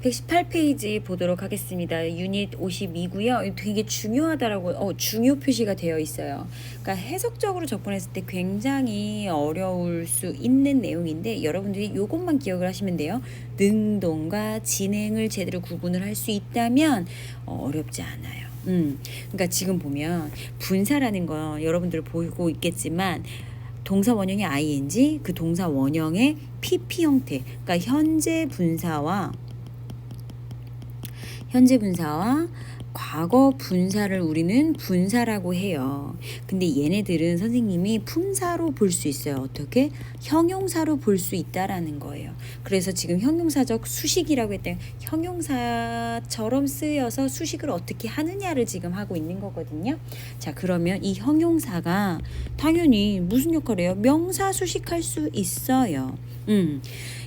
118페이지 보도록 하겠습니다. 유닛 52고요. 되게 중요하다라고 중요 표시가 되어 있어요. 그러니까 해석적으로 접근했을 때 굉장히 어려울 수 있는 내용인데 여러분들이 이것만 기억을 하시면 돼요. 능동과 진행을 제대로 구분을 할 수 있다면 어렵지 않아요. 그러니까 지금 보면 분사라는 거 여러분들 보고 있겠지만 동사 원형의 ing, 그 동사 원형의 pp 형태, 그러니까 현재 분사와 과거 분사를 우리는 분사라고 해요. 근데 얘네들은 선생님이 품사로 볼 수 있어요. 어떻게? 형용사로 볼 수 있다라는 거예요. 그래서 지금 형용사적 수식이라고 했더니 형용사처럼 쓰여서 수식을 어떻게 하느냐를 지금 하고 있는 거거든요. 자, 그러면 이 형용사가 당연히 무슨 역할을 해요? 명사 수식할 수 있어요.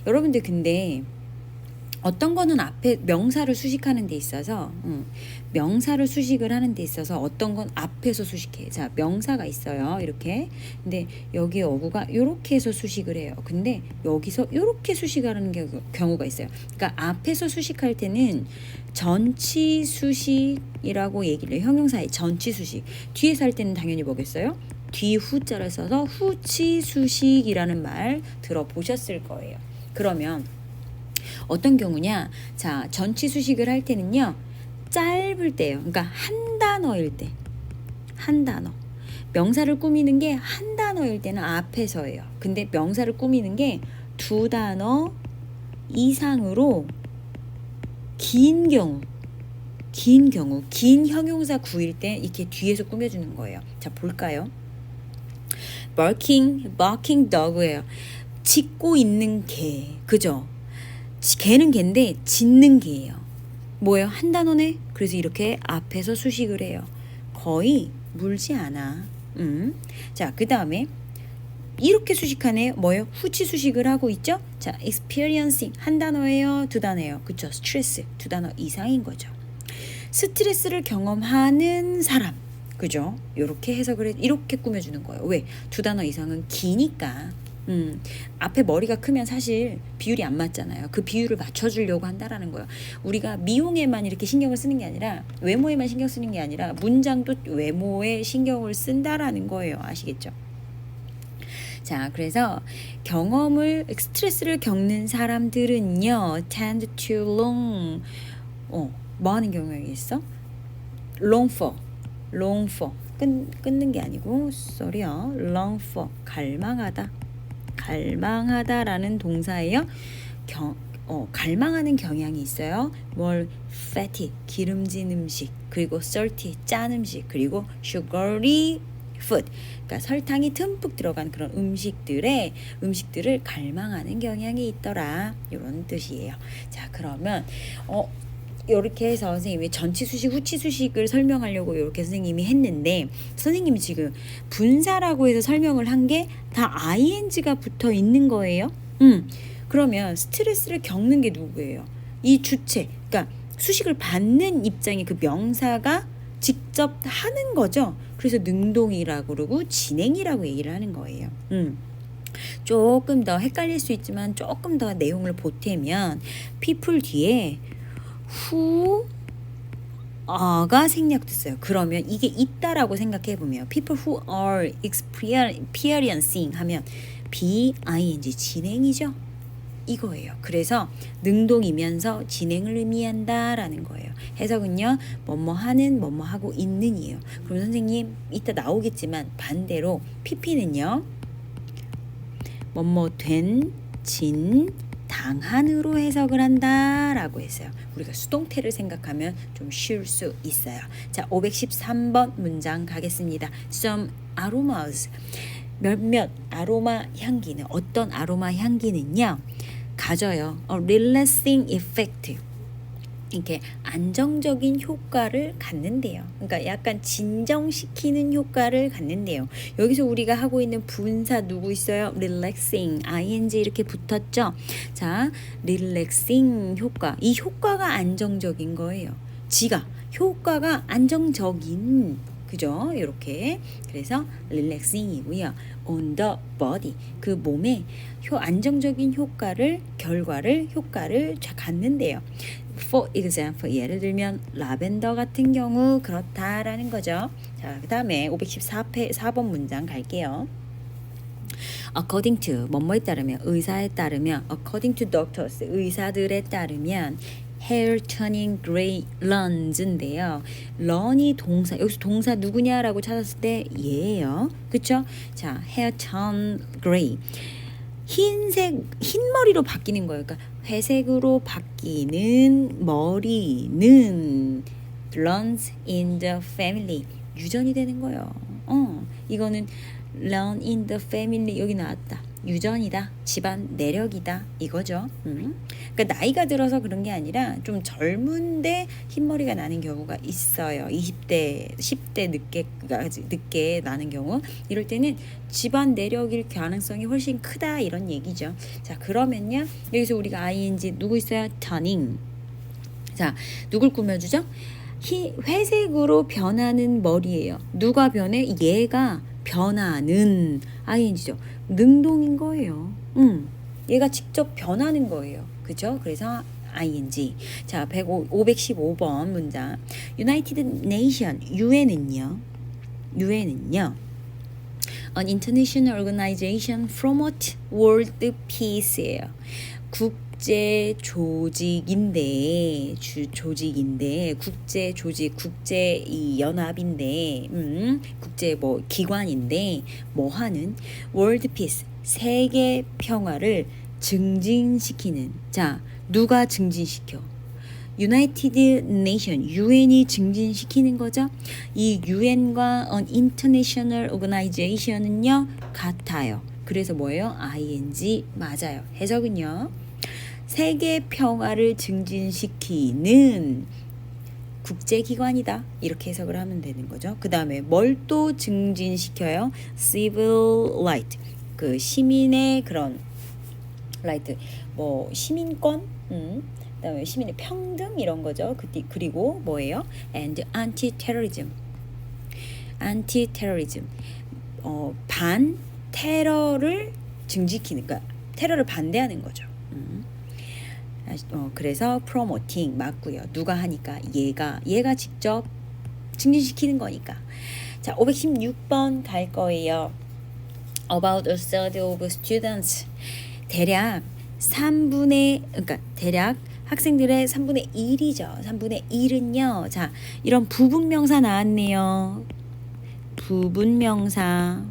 여러분들 근데 어떤 거는 앞에 명사를 수식하는 데 있어서 명사를 수식을 하는 데 있어서 어떤 건 앞에서 수식해. 자, 명사가 있어요. 이렇게. 근데 여기에 어구가 이렇게 해서 수식을 해요. 근데 여기서 이렇게 수식하는 경우가 있어요. 그러니까 앞에서 수식할 때는 전치 수식이라고 얘기를 해요. 형용사의 전치 수식. 뒤에서 할 때는 당연히 뭐겠어요? 뒤 후자를 써서 후치 수식이라는 말 들어보셨을 거예요. 그러면 어떤 경우냐? 자, 전치 수식을 할 때는요. 짧을 때예요. 그러니까 한 단어일 때. 한 단어. 명사를 꾸미는 게 한 단어일 때는 앞에서예요. 근데 명사를 꾸미는 게 두 단어 이상으로 긴 형용사 구일 때 이렇게 뒤에서 꾸며주는 거예요. 자, 볼까요? barking dog예요. 짖고 있는 개. 그죠? 개는 개인데 짖는 개예요. 뭐예요? 한 단어네? 그래서 이렇게 앞에서 수식을 해요. 거의 물지 않아. 자, 그 다음에 이렇게 수식하네. 뭐예요? 후치 수식을 하고 있죠? 자, experiencing 한 단어예요? 두 단어예요? 그쵸? 스트레스 두 단어 이상인 거죠. 스트레스를 경험하는 사람. 그죠? 이렇게 해석을 해, 이렇게 꾸며주는 거예요. 왜? 두 단어 이상은 기니까. 앞에 머리가 크면 사실 비율이 안 맞잖아요. 그 비율을 맞춰주려고 한다라는 거예요. 우리가 미용에만 이렇게 신경을 쓰는 게 아니라 외모에만 신경 쓰는 게 아니라 문장도 외모에 신경을 쓴다라는 거예요. 아시겠죠? 자, 그래서 스트레스를 겪는 사람들은요 tend to long 뭐 하는 경향이 있어? long for 끊는 게 아니고 sorry요. long for 갈망하다라는 동사예요. 갈망하는 경향이 있어요. 뭘 fatty 기름진 음식, 그리고 salty 짠 음식, 그리고 sugary food 그러니까 설탕이 듬뿍 들어간 그런 음식들을 갈망하는 경향이 있더라. 이런 뜻이에요. 자, 그러면 이렇게 해서 선생님이 전치 수식, 후치 수식을 설명하려고 이렇게 선생님이 했는데 선생님이 지금 분사라고 해서 설명을 한 게 다 ing가 붙어 있는 거예요. 그러면 스트레스를 겪는 게 누구예요? 이 주체, 그러니까 수식을 받는 입장의 그 명사가 직접 하는 거죠. 그래서 능동이라고 그러고 진행이라고 얘기를 하는 거예요. 조금 더 헷갈릴 수 있지만 조금 더 내용을 보태면 people 뒤에 who가 생략됐어요. 그러면 이게 있다라고 생각해보면 people who are experiencing 하면 BING 진행이죠. 이거예요. 그래서 능동이면서 진행을 의미한다라는 거예요. 해석은요. 뭐뭐 하는 뭐뭐 하고 있는이에요. 그럼 선생님 이따 나오겠지만 반대로 PP는요. 뭐뭐 된, 진, 당한으로 해석을 한다라고 했어요. 우리가 수동태를 생각하면 좀 쉬울 수 있어요. 자, 513번 문장 가겠습니다. Some aromas 몇몇 아로마 향기는 어떤 아로마 향기는요 가져요. relaxing effect 이렇게 안정적인 효과를 갖는데요. 그러니까 약간 진정시키는 효과를 갖는데요. 여기서 우리가 하고 있는 분사 누구 있어요? relaxing, ing 이렇게 붙었죠. 자, relaxing 효과. 이 효과가 안정적인 거예요. 효과가 안정적인 그죠? 이렇게 그래서 relaxing이고요. on the body 그 몸에 안정적인 효과를 갖는데요. For example, 예를 들면 라벤더 같은 경우 그렇다라는 거죠. 자, 그 다음에 514번 문장 갈게요. According to 뭐뭐에 따르면 의사에 따르면 according to doctors 의사들에 따르면 hair turning gray runs인데요. run이 동사 여기서 동사 누구냐라고 찾았을 때 얘예요. 그쵸? 자, hair turn gray 흰색 흰머리로 바뀌는 거예요. 그러니까 회색으로 바뀌는 머리는 runs in the family 유전이 되는 거예요. 이거는 run in the family 여기 나왔다. 유전이다. 집안 내력이다. 이거죠. 그러니까 나이가 들어서 그런 게 아니라 좀 젊은데 흰머리가 나는 경우가 있어요. 20대, 10대 늦게 나는 경우. 이럴 때는 집안 내력일 가능성이 훨씬 크다 이런 얘기죠. 자, 그러면요. 여기서 우리가 ing 누구 있어요? turning. 자, 누굴 꾸며주죠? 회색으로 변하는 머리예요. 누가 변해? 얘가 변하는 ing죠. 능동인 거예요. 얘가 직접 변하는 거예요. 그죠? 그래서 ing. 자, 515번 문장. United Nation, UN은요. An international organization promote world peace예요. 국제 조직인데 국제 조직 국제 이 연합인데 국제 뭐 기관인데 뭐 하는 월드 피스 세계 평화를 증진시키는 자 누가 증진시켜 유나이티드 네이션 UN이 증진시키는 거죠. 이 UN과 International Organization은요 같아요. 그래서 뭐예요? ing 맞아요. 해석은요. 세계 평화를 증진시키는 국제기관이다. 이렇게 해석을 하면 되는 거죠. 그 다음에 뭘 또 증진시켜요? Civil right. 그 시민의 그런 right. 뭐 시민권? 그다음에 시민의 평등 이런 거죠. 그리고 뭐예요? And anti-terrorism. 반 테러를 증진시키는 그러니까 테러를 반대하는 거죠. 그래서 promoting 맞고요. 누가 하니까 얘가 직접 증진시키는 거니까. 자, 516번 갈 거예요. About a third of students. 대략 학생들의 3분의 1이죠. 3분의 1은요. 자, 이런 부분명사 나왔네요. 부분명사.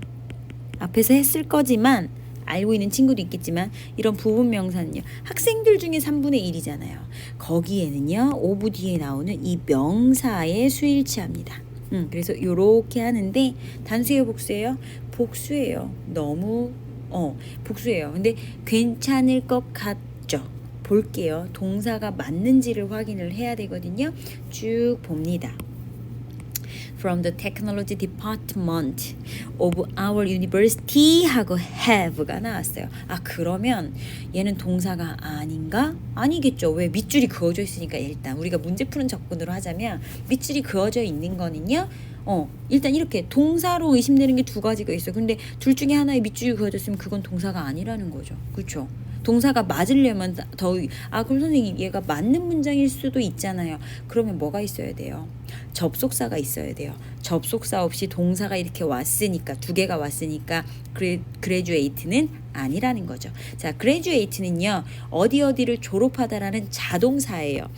앞에서 했을 거지만 알고 있는 친구도 있겠지만 이런 부분명사는요. 학생들 중에 3분의 1이잖아요. 거기에는요. 오브 뒤에 나오는 이 명사의 수일치합니다. 그래서 요렇게 하는데 단수예요, 복수예요? 복수예요. 너무 복수예요. 근데 괜찮을 것 같죠? 볼게요. 동사가 맞는지를 확인을 해야 되거든요. 쭉 봅니다. From the technology department of our university 하고 have가 나왔어요. 그러면 얘는 동사가 아닌가? 아니겠죠. 왜? 밑줄이 그어져 있으니까. 일단 우리가 문제 푸는 접근으로 하자면 밑줄이 그어져 있는 거는요. 일단 이렇게 동사로 의심되는 게 두 가지가 있어요. 근데 둘 중에 하나에 밑줄이 그어졌으면 그건 동사가 아니라는 거죠. 그렇죠? 동사가 맞으려면 그럼 선생님 얘가 맞는 문장일 수도 있잖아요. 그러면 뭐가 있어야 돼요? 접속사가 있어야 돼요. 접속사 없이 동사가 이렇게 왔으니까 두 개가 왔으니까 graduate는 아니라는 거죠. 자, graduate는요. 어디를 졸업하다라는 자동사예요.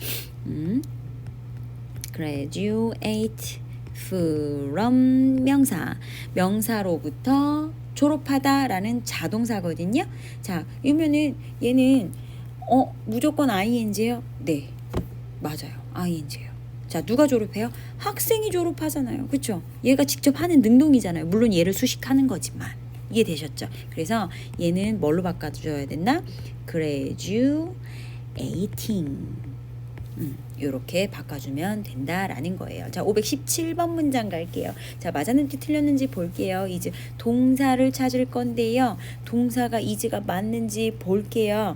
graduate from 명사로부터 졸업하다라는 자동사거든요. 자, 그러면은 얘는 무조건 ing예요? 네, 맞아요. ing예요. 자, 누가 졸업해요? 학생이 졸업하잖아요. 그렇죠? 얘가 직접 하는 능동이잖아요. 물론 얘를 수식하는 거지만 이해되셨죠? 그래서 얘는 뭘로 바꿔줘야 된다? graduating 이렇게 바꿔주면 된다라는 거예요. 자, 517번 문장 갈게요. 자, 맞았는지 틀렸는지 볼게요. 이제 동사를 찾을 건데요. 동사가 is가 맞는지 볼게요.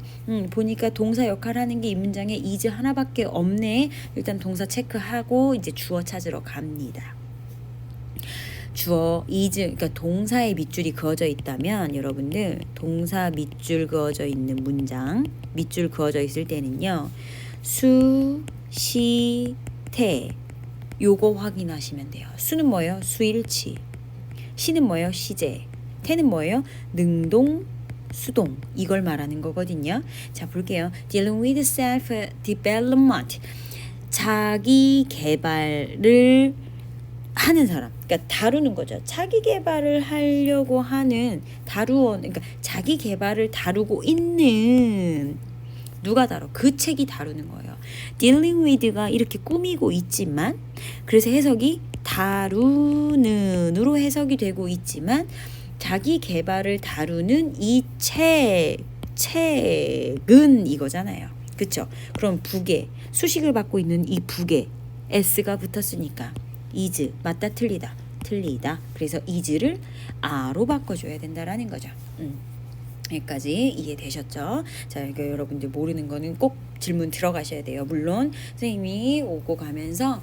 보니까 동사 역할 하는 게 이 문장에 is 하나밖에 없네. 일단 동사 체크하고 이제 주어 찾으러 갑니다. 주어 is 그러니까 동사의 밑줄이 그어져 있다면 여러분들 동사 밑줄 그어져 있는 문장 밑줄 그어져 있을 때는요. 수, 시, 태. 요거 확인하시면 돼요. 수는 뭐예요? 수일치. 시는 뭐예요? 시제. 태는 뭐예요? 능동, 수동. 이걸 말하는 거거든요. 자, 볼게요. Dealing with self-development. 자기 개발을 하는 사람. 그러니까 다루는 거죠. 자기 개발을 하려고 하는 다루어, 그러니까 자기 개발을 다루고 있는 누가 다뤄? 그 책이 다루는 거예요. Dealing with가 이렇게 꾸미고 있지만, 그래서 해석이 다루는으로 해석이 되고 있지만, 자기 개발을 다루는 이 책은 이거잖아요. 그쵸? 그럼 부계, 수식을 받고 있는 이 부계, s가 붙었으니까 is, 맞다 틀리다, 틀리다. 그래서 is를 a로 바꿔줘야 된다라는 거죠. 여기까지 이해되셨죠? 자, 이거 여러분들 모르는 거는 꼭 질문 들어가셔야 돼요. 물론 선생님이 오고 가면서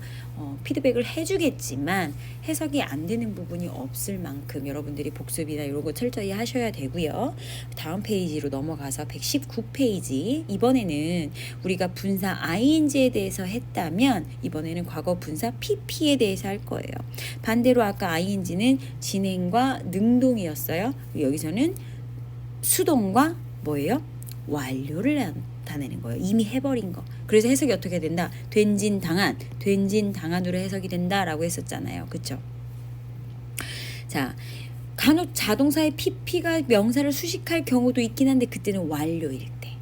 피드백을 해주겠지만 해석이 안 되는 부분이 없을 만큼 여러분들이 복습이나 이런 거 철저히 하셔야 되고요. 다음 페이지로 넘어가서 119페이지. 이번에는 우리가 분사 ing에 대해서 했다면 이번에는 과거 분사 pp에 대해서 할 거예요. 반대로 아까 ing는 진행과 능동이었어요. 여기서는 수동과 뭐예요? 완료를 나타내는 거예요. 이미 해버린 거. 그래서 해석이 어떻게 된다? 된진 당한, 된진 당한으로 해석이 된다라고 했었잖아요. 그쵸? 자, 간혹 자동사의 pp가 명사를 수식할 경우도 있긴 한데 그때는 완료일 때.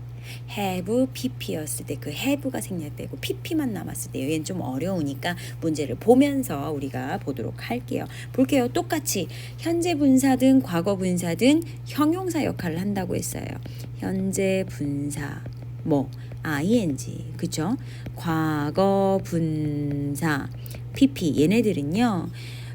have, pp였을 때 그 have가 생략되고 pp만 남았을 때 얘는 좀 어려우니까 문제를 보면서 우리가 보도록 할게요. 볼게요. 똑같이 현재 분사든 과거 분사든 형용사 역할을 한다고 했어요. 현재 분사 뭐 ing 그쵸? 과거 분사 pp 얘네들은요.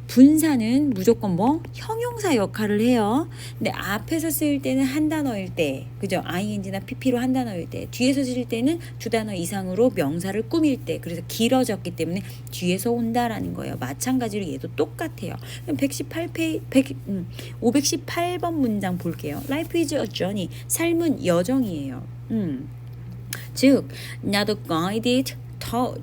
분사는 무조건 뭐 형용사 역할을 해요. 근데 앞에서 쓰일 때는 한 단어일 때, 그죠? ing나 pp로 한 단어일 때, 뒤에서 쓸 때는 두 단어 이상으로 명사를 꾸밀 때, 그래서 길어졌기 때문에 뒤에서 온다라는 거예요. 마찬가지로 얘도 똑같아요. 518번 문장 볼게요. Life is a journey. 삶은 여정이에요. 즉, not guided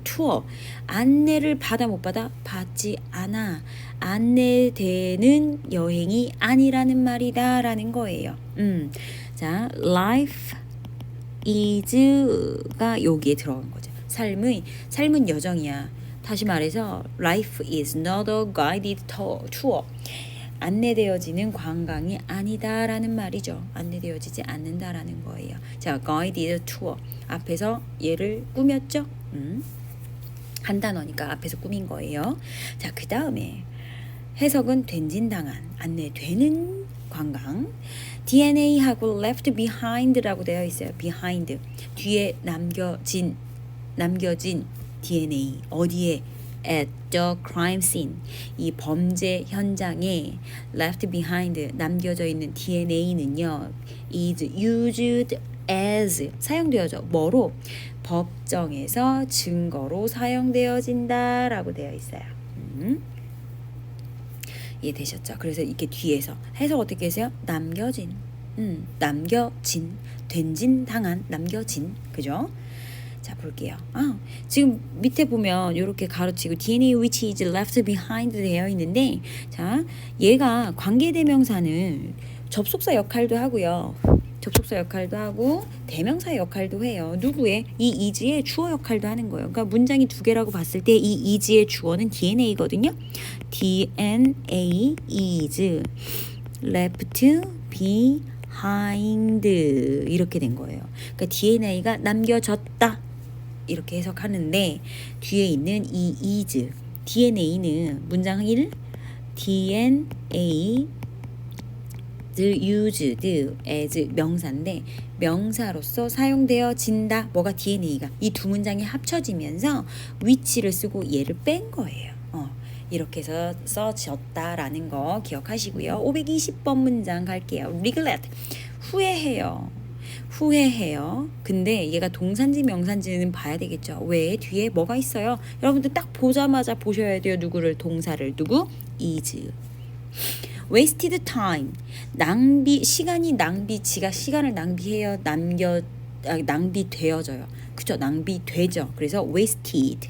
tour. 안내를 받아 못 받아? 받지 않아. 안내되는 여행이 아니라는 말이다 라는 거예요. 자, life is가 여기에 들어간 거죠. 삶은 여정이야. 다시 말해서 life is not a guided tour. 안내되어지는 관광이 아니다라는 말이죠. 안내되어지지 않는다라는 거예요. 자, guided tour. 앞에서 얘를 꾸몄죠? 한 단어니까 앞에서 꾸민 거예요. 자, 그 다음에 해석은 된진당한, 안내되는 관광. DNA하고 left behind라고 되어 있어요. behind. 뒤에 남겨진 DNA. 어디에? at the crime scene. 이 범죄 현장에 left behind, 남겨져 있는 DNA는요. is used as, 사용되어져. 뭐로? 법정에서 증거로 사용되어진다라고 되어 있어요. 이해되셨죠? 그래서 이렇게 뒤에서 해석 어떻게 하세요? 남겨진, 된진, 당한, 남겨진, 그죠? 자, 볼게요. 지금 밑에 보면 이렇게 가로치고 DNA which is left behind 되어 있는데, 자, 얘가 관계대명사는 접속사 역할도 하고요. 접속사 역할도 하고 대명사 역할도 해요. 누구의? 이 is의 주어 역할도 하는 거예요. 그러니까 문장이 두 개라고 봤을 때 이 is의 주어는 DNA거든요. DNA is left behind 이렇게 된 거예요. 그러니까 DNA가 남겨졌다 이렇게 해석하는데 뒤에 있는 이 is DNA는 문장 1 DNA used as 명사인데 명사로서 사용되어진다. 뭐가? DNA가. 이 두 문장이 합쳐지면서 which를 쓰고 얘를 뺀 거예요. 이렇게 해서 써졌다라는 거 기억하시고요. 520번 문장 갈게요. regret. 후회해요. 근데 얘가 동사인지 명사인지는 봐야 되겠죠. 왜? 뒤에 뭐가 있어요? 여러분들 딱 보자마자 보셔야 돼요. 누구를? 동사를. 누구? is. wasted time. 지가 시간을 낭비해요. 낭비되어져요. 그쵸? 낭비되죠. 그래서 wasted.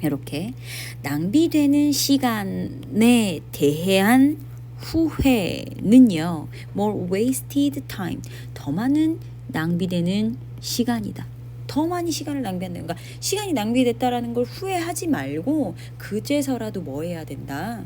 이렇게 낭비되는 시간에 대한 후회는요. more wasted time. 더 많은 낭비되는 시간이다. 더 많이 시간을 낭비한다. 그러니까 시간이 낭비됐다라는 걸 후회하지 말고 그제서라도 뭐 해야 된다.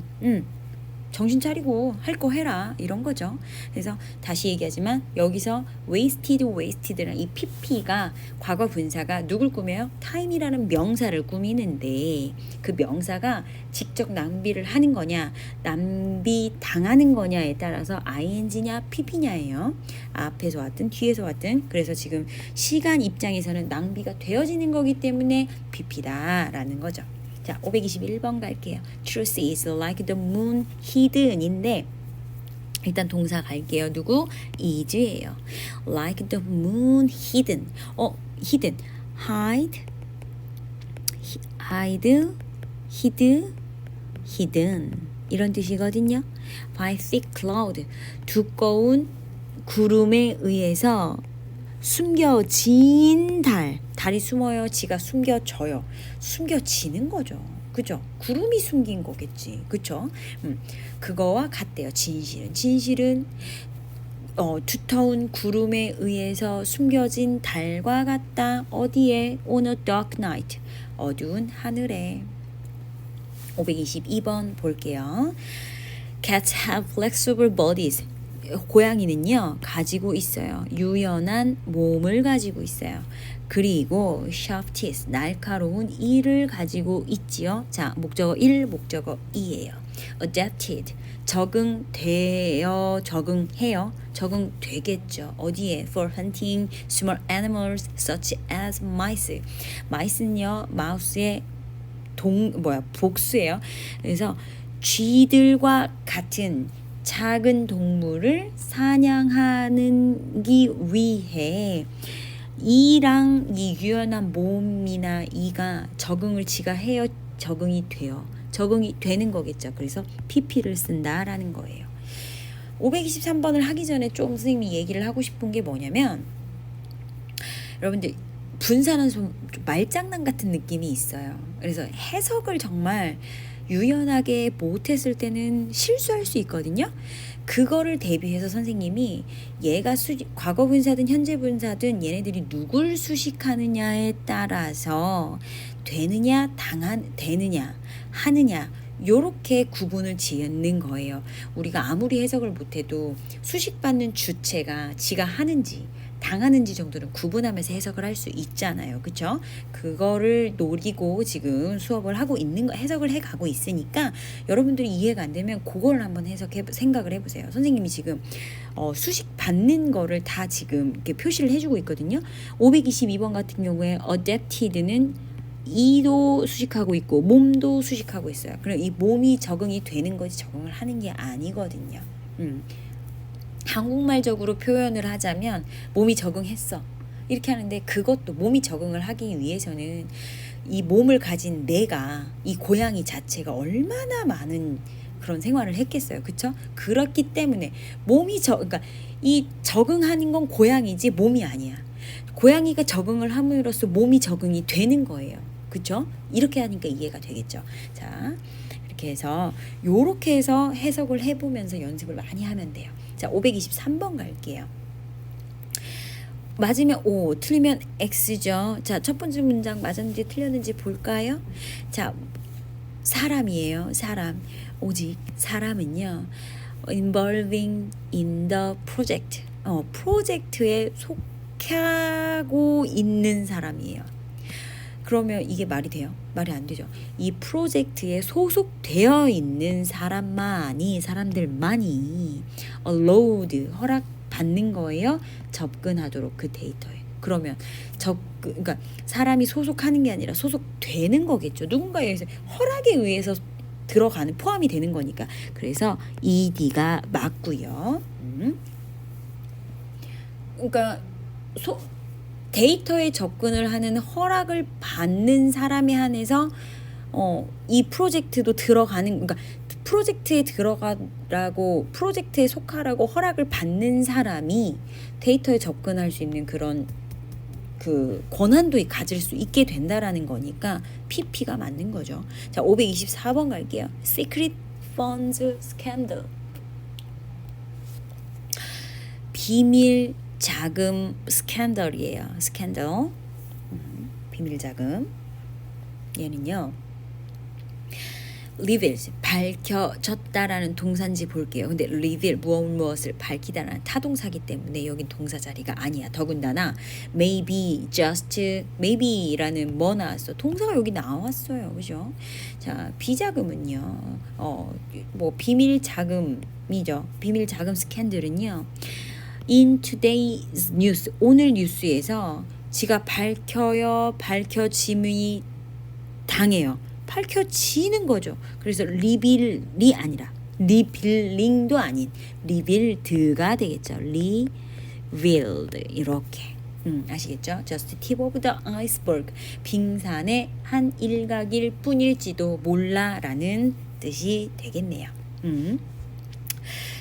정신 차리고 할 거 해라 이런 거죠. 그래서 다시 얘기하지만 여기서 wasted랑 이 pp가 과거 분사가 누굴 꾸며요? time이라는 명사를 꾸미는데 그 명사가 직접 낭비를 하는 거냐 낭비 당하는 거냐에 따라서 ing냐 pp냐예요. 앞에서 왔든 뒤에서 왔든. 그래서 지금 시간 입장에서는 낭비가 되어지는 거기 때문에 pp다라는 거죠. 자, 521번 갈게요. Truth is like the moon hidden인데 일단 동사 갈게요. 누구? is예요. Like the moon hidden. hidden. hide, hidden 이런 뜻이거든요. By thick cloud. 두꺼운 구름에 의해서 숨겨진 달이 숨어요. 지가 숨겨져요. 숨겨지는 거죠. 그죠? 구름이 숨긴 거겠지. 그죠? 그거와 같대요. 진실은 두터운 구름에 의해서 숨겨진 달과 같다. 어디에? On a dark night. 어두운 하늘에. 522번 볼게요. Cats have flexible bodies. 고양이는요 가지고 있어요. 유연한 몸을 가지고 있어요. 그리고 sharp teeth 날카로운 이를 가지고 있지요. 자, 목적어 1, 목적어 2예요. adapted 적응해요. 적응되겠죠. 어디에? for hunting small animals such as mice. mice는요 마우스의 복수예요. 그래서 쥐들과 같은 작은 동물을 사냥하기 위해 이랑 이 유연한 몸이나 이가 적응을 지가 해요. 적응이 되는 거겠죠. 그래서 pp를 쓴다라는 거예요. 523번을 하기 전에 좀 선생님이 얘기를 하고 싶은 게 뭐냐면 여러분들 분사는 좀 말장난 같은 느낌이 있어요. 그래서 해석을 정말 유연하게 못했을 때는 실수할 수 있거든요. 그거를 대비해서 선생님이 얘가 과거 분사든 현재 분사든 얘네들이 누굴 수식하느냐에 따라서 되느냐 하느냐 요렇게 구분을 지는 거예요. 우리가 아무리 해석을 못해도 수식받는 주체가 지가 하는지 당하는지 정도는 구분하면서 해석을 할 수 있잖아요. 그쵸? 그거를 노리고 지금 수업을 하고 해석을 해가고 있으니까 여러분들이 이해가 안 되면 그걸 한번 생각을 해보세요. 선생님이 지금 수식 받는 거를 다 지금 이렇게 표시를 해주고 있거든요. 522번 같은 경우에 adapted는 이도 수식하고 있고 몸도 수식하고 있어요. 그럼 이 몸이 적응이 되는 거지 적응을 하는 게 아니거든요. 한국말적으로 표현을 하자면 몸이 적응했어 이렇게 하는데 그것도 몸이 적응을 하기 위해서는 이 몸을 가진 내가 이 고양이 자체가 얼마나 많은 그런 생활을 했겠어요. 그쵸? 그렇기 때문에 그러니까 이 적응하는 건 고양이지 몸이 아니야. 고양이가 적응을 함으로써 몸이 적응이 되는 거예요. 그쵸? 이렇게 하니까 이해가 되겠죠. 자, 이렇게 해서 요렇게 해서 해석을 해보면서 연습을 많이 하면 돼요. 자, 523번 갈게요. 맞으면 O, 틀리면 X죠. 자, 첫 번째 문장 맞았는지 틀렸는지 볼까요? 자, 사람이에요. 사람. 오직 사람은요. involving in the project. 프로젝트에 속하고 있는 사람이에요. 그러면 이게 말이 돼요? 말이 안 되죠. 이 프로젝트에 소속되어 있는 사람들만이 allowed 허락받는 거예요. 접근하도록 그 데이터에. 그러면 그러니까 사람이 소속하는 게 아니라 소속되는 거겠죠. 누군가에 허락에 의해서 들어가는 포함이 되는 거니까. 그래서 ED가 맞고요. 그러니까 데이터에 접근을 하는 허락을 받는 사람에 한해서 이 프로젝트도 들어가는, 그러니까 프로젝트에 들어가라고 프로젝트에 속하라고 허락을 받는 사람이 데이터에 접근할 수 있는 그런 그 권한도 가질 수 있게 된다라는 거니까 PP가 맞는 거죠. 자, 524번 갈게요. Secret Funds Scandal. 비밀 자금 스캔들이에요. 스캔들. 비밀 자금. 얘는요. reveals 밝혀졌다라는 동사인지 볼게요. 근데 reveal 무엇을 밝히다라는 타동사기 때문에 여긴 동사 자리가 아니야. 더군다나 maybe, just, maybe라는 뭐 나왔어? 동사가 여기 나왔어요. 그죠? 자, 비자금은요. 뭐 비밀 자금이죠. 비밀 자금 스캔들은요. In today's news, 오늘 뉴스에서 지가 밝혀짐이 당해요. 밝혀지는 거죠. 그래서 리빌이 아니라 리빌링도 아닌 리빌드가 되겠죠. revealed 이렇게 아시겠죠? Just tip of the iceberg. 빙산의 한 일각일 뿐일지도 몰라라는 뜻이 되겠네요.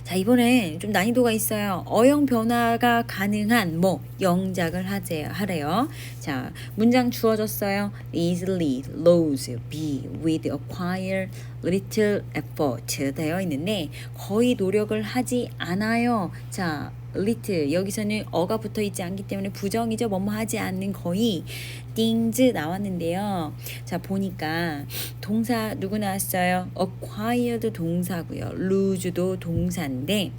자, 이번에 좀 난이도가 있어요. 어형 변화가 가능한 영작을 하래요. 자, 문장 주어졌어요. easily, lose, be, with, acquire, little effort 되어 있는데 거의 노력을 하지 않아요. 자, little 여기서는 어가 붙어 있지 않기 때문에 부정이죠. 뭐뭐 하지 않는 거의 things 나왔는데요. 자, 보니까 동사 누구 나왔어요? acquired 동사고요. lose도 동사인데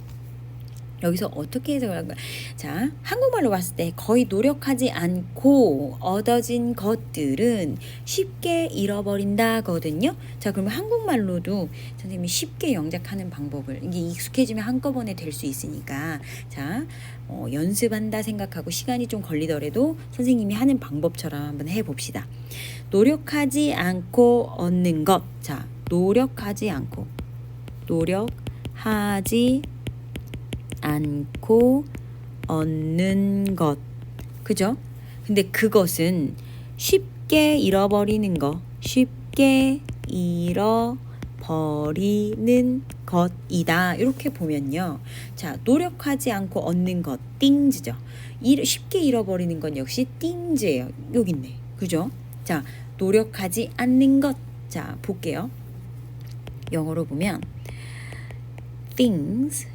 여기서 어떻게 해석을 한 거야? 자, 한국말로 봤을 때 거의 노력하지 않고 얻어진 것들은 쉽게 잃어버린다거든요. 자, 그러면 한국말로도 선생님이 쉽게 영작하는 방법을 이게 익숙해지면 한꺼번에 될 수 있으니까 자, 연습한다 생각하고 시간이 좀 걸리더라도 선생님이 하는 방법처럼 한번 해봅시다. 노력하지 않고 얻는 것. 자, 노력하지 않고 얻는 것. 그죠? 근데 그것은 쉽게 잃어버리는 거. 쉽게 잃어버리는 것이다. 이렇게 보면요. 자, 노력하지 않고 얻는 것. things죠. 쉽게 잃어버리는 건 역시 things예요. 여기 있네. 그죠? 자, 노력하지 않는 것. 자, 볼게요. 영어로 보면 things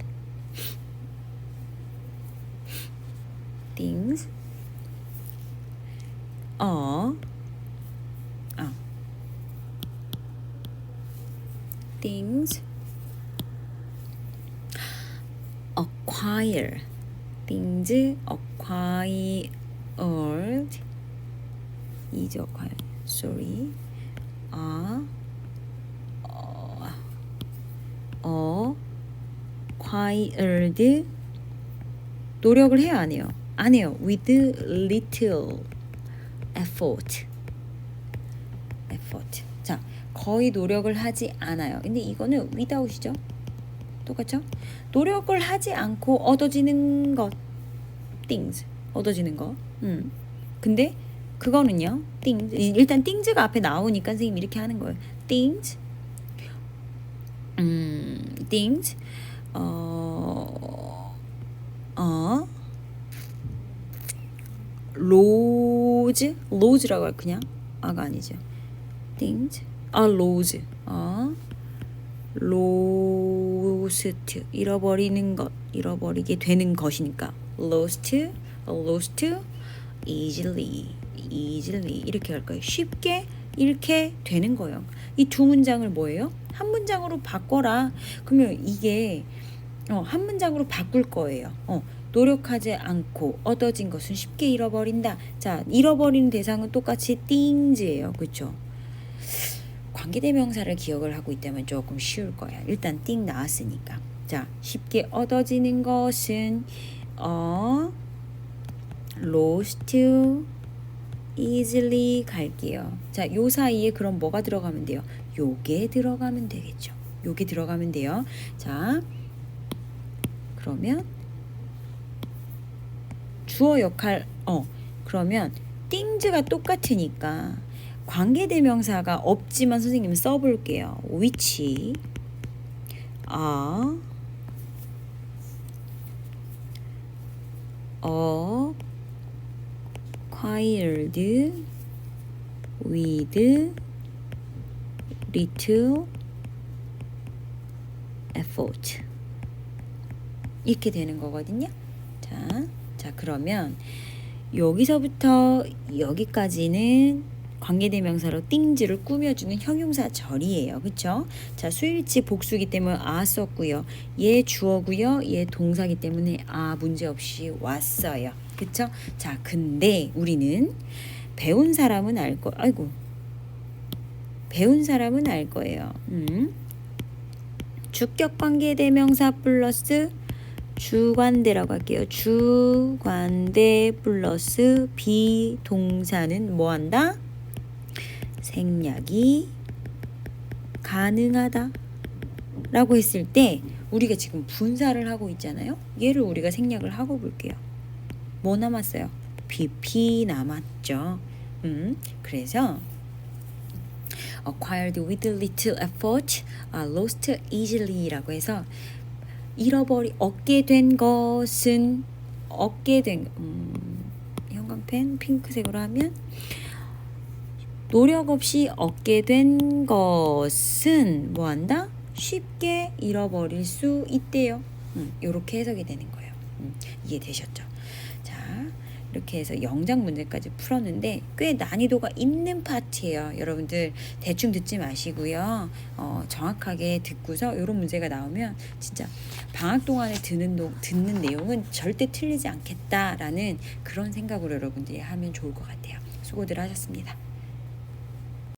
things acquired is acquired sorry acquired 노력을 해요 안 해요? 안 해요. with little effort. 자, 거의 노력을 하지 않아요. 근데 이거는 without이죠. 똑같죠? 노력을 하지 않고 얻어지는 것. things. 얻어지는 거. 근데 그거는요. things. 일단 things가 앞에 나오니까 선생님이 이렇게 하는 거예요. things. things. 로즈라고 할 그냥 아가 아니죠. things lose lost 잃어버리는 것 잃어버리게 되는 것이니까 lost easily 이렇게 할 거예요. 쉽게 이렇게 되는 거예요. 이 두 문장을 뭐예요? 한 문장으로 바꿔라. 그러면 이게 한 문장으로 바꿀 거예요. 노력하지 않고 얻어진 것은 쉽게 잃어버린다. 자, 잃어버리는 대상은 똑같이 things예요. 그렇죠? 관계대명사를 기억을 하고 있다면 조금 쉬울 거야. 일단 thing 나왔으니까. 자, 쉽게 얻어지는 것은 lost easily 갈게요. 자, 요 사이에 그럼 뭐가 들어가면 돼요? 요게 들어가면 되겠죠. 요게 들어가면 돼요. 자, 그러면 주어 역할 그러면 things가 똑같으니까 관계대명사가 없지만 선생님은 써볼게요. which are acquired with little effort. 이렇게 되는 거거든요. 자 그러면 여기서부터 여기까지는 관계대명사로 띵즈를 꾸며주는 형용사절이에요. 그쵸? 자, 수일치 복수기 때문에 아 썼고요. 얘 주어고요. 얘 동사기 때문에 아 문제없이 왔어요. 그쵸? 자, 근데 우리는 배운 사람은 알 거예요. 주격 관계대명사 플러스 주관대라고 할게요. 주관대 플러스 비동사는 뭐한다? 생략이 가능하다 라고 했을 때 우리가 지금 분사를 하고 있잖아요. 얘를 우리가 생략을 하고 볼게요. 뭐 남았어요? PP 남았죠. 그래서 acquired with little effort, lost easily 라고 해서 얻게 된 것은 형광펜 핑크색으로 하면 노력 없이 얻게 된 것은 뭐한다? 쉽게 잃어버릴 수 있대요. 이렇게 해석이 되는 거예요. 이해되셨죠? 자, 이렇게 해서 영작 문제까지 풀었는데 꽤 난이도가 있는 파트예요. 여러분들 대충 듣지 마시고요. 정확하게 듣고서 이런 문제가 나오면 진짜 방학 동안에 듣는 내용은 절대 틀리지 않겠다라는 그런 생각으로 여러분들이 하면 좋을 것 같아요. 수고들 하셨습니다.